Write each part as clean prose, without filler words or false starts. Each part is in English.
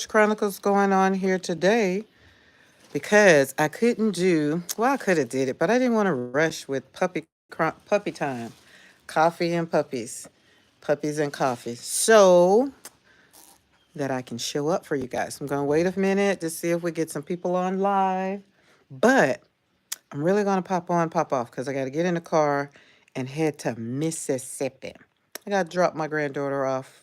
Chronicles going on here today because I couldn't do, well, I could have did it, but I didn't want to rush with puppy time, coffee and puppies and coffee. So that I can show up for you guys. I'm going to wait a minute to see if we get some people on live, but I'm really going to pop on, pop off because I got to get in the car and head to Mississippi. I got to drop my granddaughter off.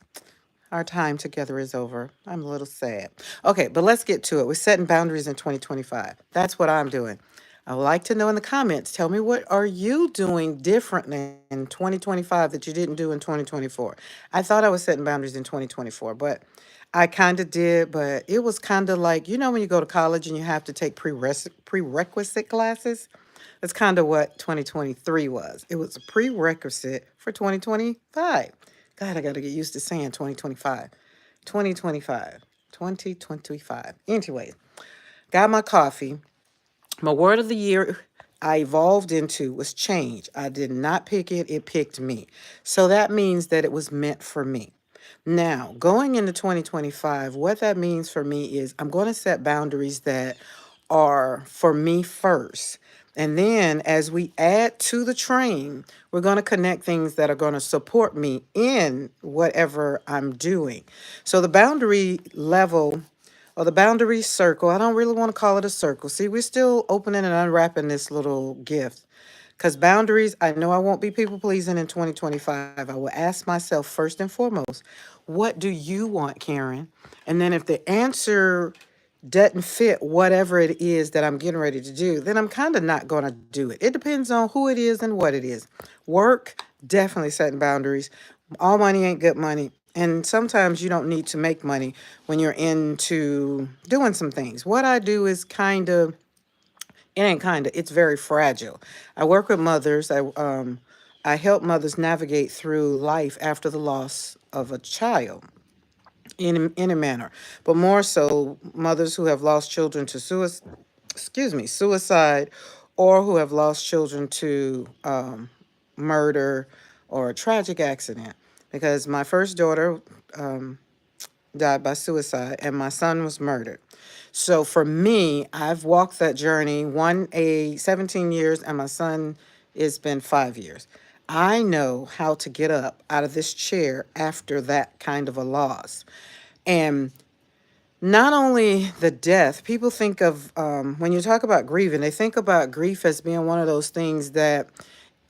Our time together is over. I'm a little sad. Okay, but let's get to it. We're setting boundaries in 2025. That's what I'm doing. I would like to know in the comments, tell me what are you doing differently in 2025 that you didn't do in 2024? I thought I was setting boundaries in 2024, but I kind of did, but it was kind of like, when you go to college and you have to take prerequisite classes? That's kind of what 2023 was. It was a prerequisite for 2025. God, I got to get used to saying 2025. 2025. 2025. Anyway, got my coffee. My word of the year I evolved into was change. I did not pick it, it picked me. So that means that it was meant for me. Now, going into 2025, what that means for me is I'm going to set boundaries that are for me first. And then as we add to the train, we're going to connect things that are going to support me in whatever I'm doing. So the boundary level or the boundary circle, I don't really want to call it a circle. See, we're still opening and unwrapping this little gift. Because boundaries, I know I won't be people pleasing in 2025. I will ask myself first and foremost, what do you want, Karen? And then if the answer doesn't fit whatever it is that I'm getting ready to do, then I'm kind of not going to do it. It depends on who it is and what it is. Work, definitely setting boundaries. All money ain't good money. And sometimes you don't need to make money when you're into doing some things. What I do is it ain't kind of, it's very fragile. I work with mothers. I help mothers navigate through life after the loss of a child in a manner, but more so mothers who have lost children to suicide, or who have lost children to murder or a tragic accident. Because my first daughter died by suicide, and my son was murdered. So for me, I've walked that journey. One, 17 years, and my son it's been 5 years. I know how to get up out of this chair after that kind of a loss. And not only the death, people think of, when you talk about grieving, they think about grief as being one of those things that,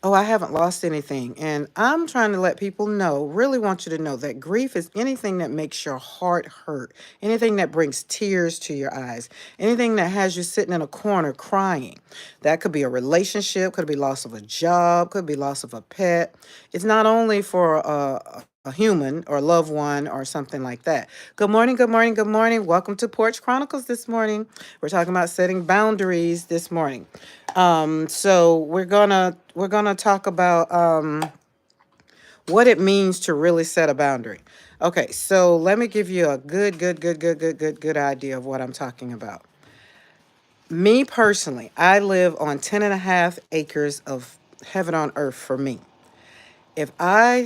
oh, I haven't lost anything. And I'm trying to let people know, really want you to know that grief is anything that makes your heart hurt, anything that brings tears to your eyes, anything that has you sitting in a corner crying. That could be a relationship, could be loss of a job, could be loss of a pet. It's not only for a human or loved one or something like that. Good morning, good morning, good morning. Welcome to Porch Chronicles this morning. We're talking about setting boundaries this morning. So we're gonna talk about what it means to really set a boundary. Okay, so let me give you a good idea of what I'm talking about. Me personally, I live on 10 and a half acres of heaven on earth for me. If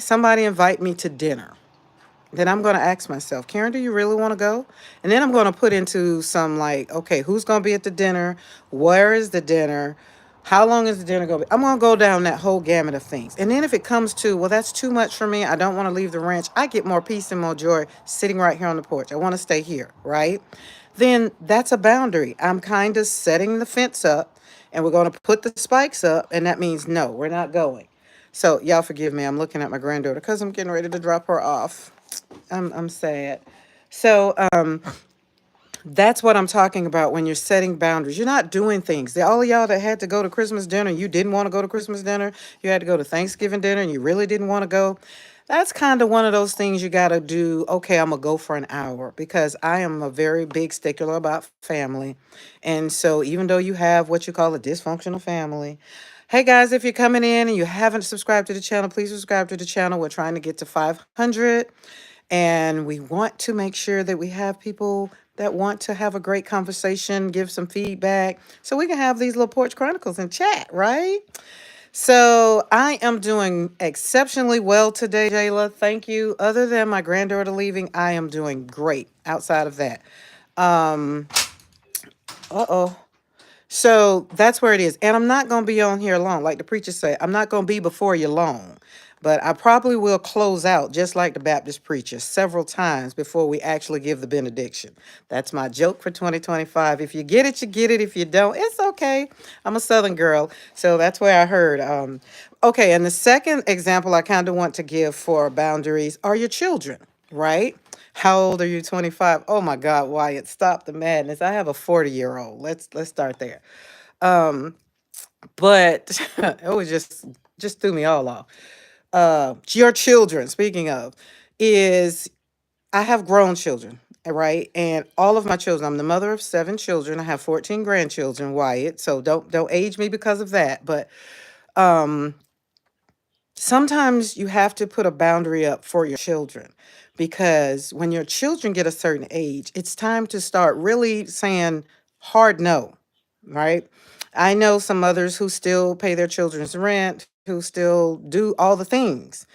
somebody invite me to dinner, then I'm going to ask myself, Karen, do you really want to go? And then I'm going to put into some like, okay, who's going to be at the dinner? Where is the dinner? How long is the dinner going to be? I'm going to go down that whole gamut of things. And then if it comes to, well, that's too much for me, I don't want to leave the ranch, I get more peace and more joy sitting right here on the porch. I want to stay here, right? Then that's a boundary. I'm kind of setting the fence up, and we're going to put the spikes up. And that means, no, we're not going. So y'all forgive me. I'm looking at my granddaughter because I'm getting ready to drop her off. I'm sad. So that's what I'm talking about when you're setting boundaries. You're not doing things. All of y'all that had to go to Christmas dinner, you didn't want to go to Christmas dinner. You had to go to Thanksgiving dinner and you really didn't want to go. That's kind of one of those things you got to do. Okay, I'm going to go for an hour because I am a very big stickler about family. And so even though you have what you call a dysfunctional family, hey guys, if you're coming in and you haven't subscribed to the channel, please subscribe to the channel. We're trying to get to 500. And we want to make sure that we have people that want to have a great conversation, give some feedback, so we can have these little porch chronicles and chat, right? So I am doing exceptionally well today, Jayla. Thank you. Other than my granddaughter leaving, I am doing great outside of that. Um, uh-oh. So that's where it is. And I'm not going to be on here long. Like the preacher said, I'm not going to be before you long. But I probably will close out just like the Baptist preacher several times before we actually give the benediction. That's my joke for 2025. If you get it, you get it. If you don't, it's okay. I'm a Southern girl. So that's where I heard. Okay. And the second example I kind of want to give for boundaries are your children, right? How old are you? 25. Oh my God, Wyatt, stop the madness. I have a 40-year-old. Let's start there. Um, but it was just threw me all off. Your children, speaking of, is I have grown children, right? And all of my children, I'm the mother of 7 children. I have 14 grandchildren, Wyatt. So don't age me because of that. But um sometimes you have to put a boundary up for your children because when your children get a certain age, it's time to start really saying hard no, right? I know some mothers who still pay their children's rent, who still do all the things.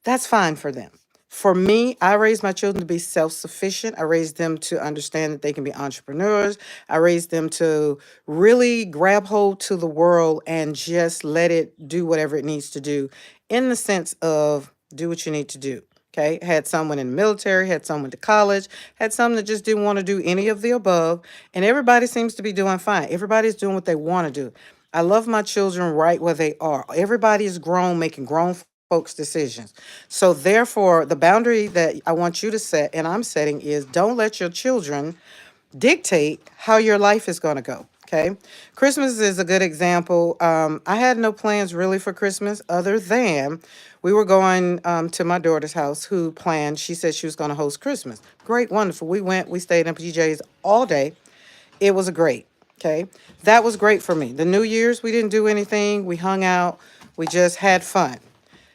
That's fine for them. For me, I raised my children to be self sufficient. I raised them to understand that they can be entrepreneurs. I raised them to really grab hold to the world and just let it do whatever it needs to do in the sense of do what you need to do. Okay. Had someone in the military, had someone to college, had some that just didn't want to do any of the above. And everybody seems to be doing fine. Everybody's doing what they want to do. I love my children right where they are. Everybody is grown, making grown folks' decisions. So, therefore, the boundary that I want you to set and I'm setting is don't let your children dictate how your life is going to go. Okay. Christmas is a good example. I had no plans really for Christmas other than we were going to my daughter's house who planned, she said she was going to host Christmas. Great, wonderful. We went, we stayed in PJs all day. It was a great. Okay. That was great for me. The New Year's, we didn't do anything. We hung out. We just had fun.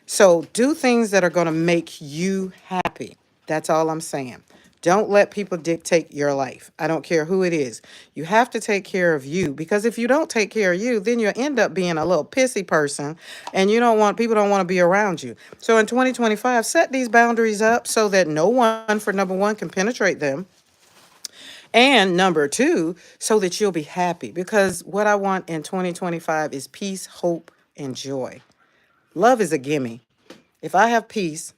So do things that are going to make you happy. That's all I'm saying. Don't let people dictate your life. I don't care who it is. You have to take care of you because if you don't take care of you, then you end up being a little pissy person and you don't want people don't want to be around you. So in 2025, set these boundaries up so that no one for number 1 can penetrate them. And number 2, so that you'll be happy because what I want in 2025 is peace, hope, and joy. Love is a gimme. If I have peace,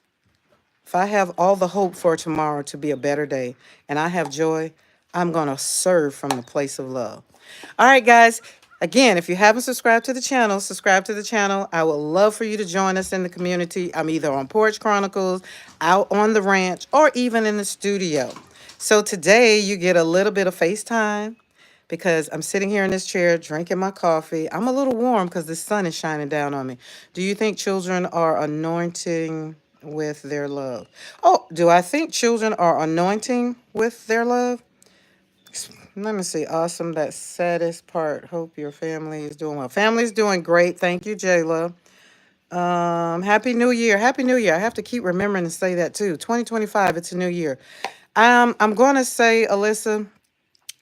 if I have all the hope for tomorrow to be a better day and I have joy, I'm going to serve from the place of love. All right, guys. Again, if you haven't subscribed to the channel, subscribe to the channel. I would love for you to join us in the community. I'm either on Porch Chronicles, out on the ranch, or even in the studio. So today you get a little bit of FaceTime because I'm sitting here in this chair drinking my coffee. I'm a little warm because the sun is shining down on me. Do you think children are anointing with their love? Oh, do I think children are anointing with their love? Let me see. Awesome. That saddest part. Hope your family is doing well. Family's doing great. Thank you, Jayla. Happy New Year. Happy New Year. I have to keep remembering to say that too. 2025, it's a new year. I'm gonna say, Alyssa,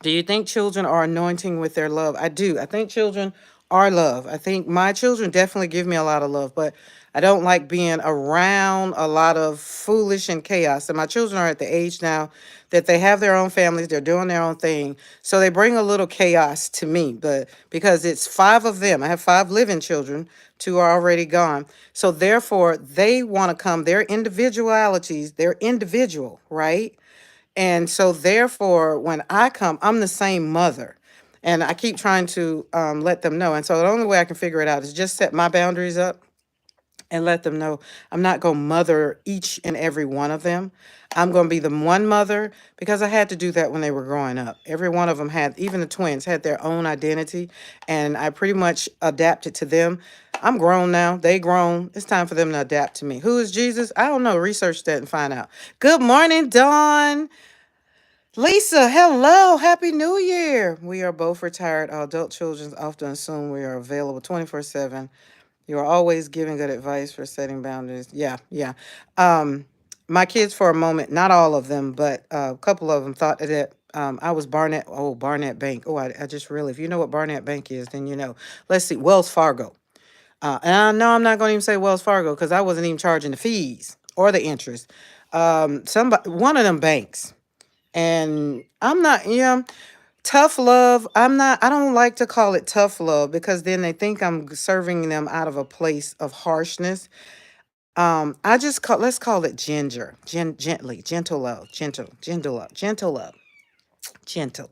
do you think children are anointing with their love? I do. I think children are love. I think my children definitely give me a lot of love, but I don't like being around a lot of foolish and chaos. And my children are at the age now that they have their own families, they're doing their own thing. So they bring a little chaos to me, but because it's 5 of them, I have 5 living children, 2 are already gone. So therefore, they want to come, their individualities, they're individual, right? And so, therefore, when I come, I'm the same mother. And I keep trying to let them know. And so, the only way I can figure it out is just set my boundaries up and let them know I'm not going to mother each and every one of them. I'm going to be the one mother because I had to do that when they were growing up. Every one of them had, even the twins, had their own identity. And I pretty much adapted to them. I'm grown now. They grown. It's time for them to adapt to me. Who is Jesus? I don't know. Research that and find out. Good morning, Dawn. Lisa, hello. Happy New Year. We are both retired. Our adult children often assume we are available 24/7. You are always giving good advice for setting boundaries. Yeah, yeah. Um, my kids, for a moment, not all of them, but a couple of them thought that I was Barnett. Oh, Barnett Bank. Oh, I just really, if you know what Barnett Bank is, then you know. Let's see, Wells Fargo. And I know I'm not going to even say Wells Fargo because I wasn't even charging the fees or the interest. Somebody, one of them banks, and I'm not, tough love. I don't like to call it tough love because then they think I'm serving them out of a place of harshness. I just call, let's call it gently, gentle love, gentle love, gentle love, gentle.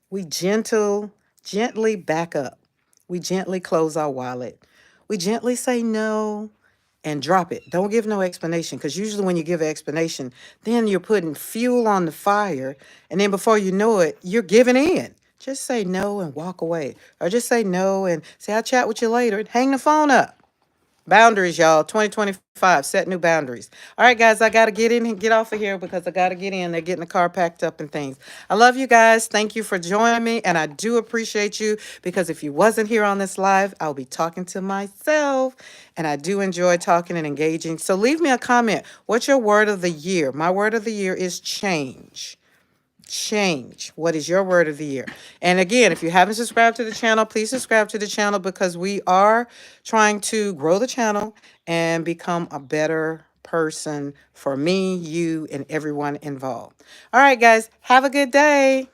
We gently back up. We gently close our wallet. We gently say no and drop it. Don't give no explanation because usually when you give an explanation, then you're putting fuel on the fire. And then before you know it, you're giving in. Just say no and walk away. Or just say no and say, I'll chat with you later and hang the phone up. Boundaries, y'all. 2025. Set new boundaries. All right, guys, I got to get in and get off of here because I got to get in. They're getting the car packed up and things. I love you guys. Thank you for joining me. And I do appreciate you because if you wasn't here on this live, I'll be talking to myself. And I do enjoy talking and engaging. So leave me a comment. What's your word of the year? My word of the year is change. Change. What is your word of the year? And again, if you haven't subscribed to the channel, please subscribe to the channel because we are trying to grow the channel and become a better person for me, you, and everyone involved. All right, guys, have a good day.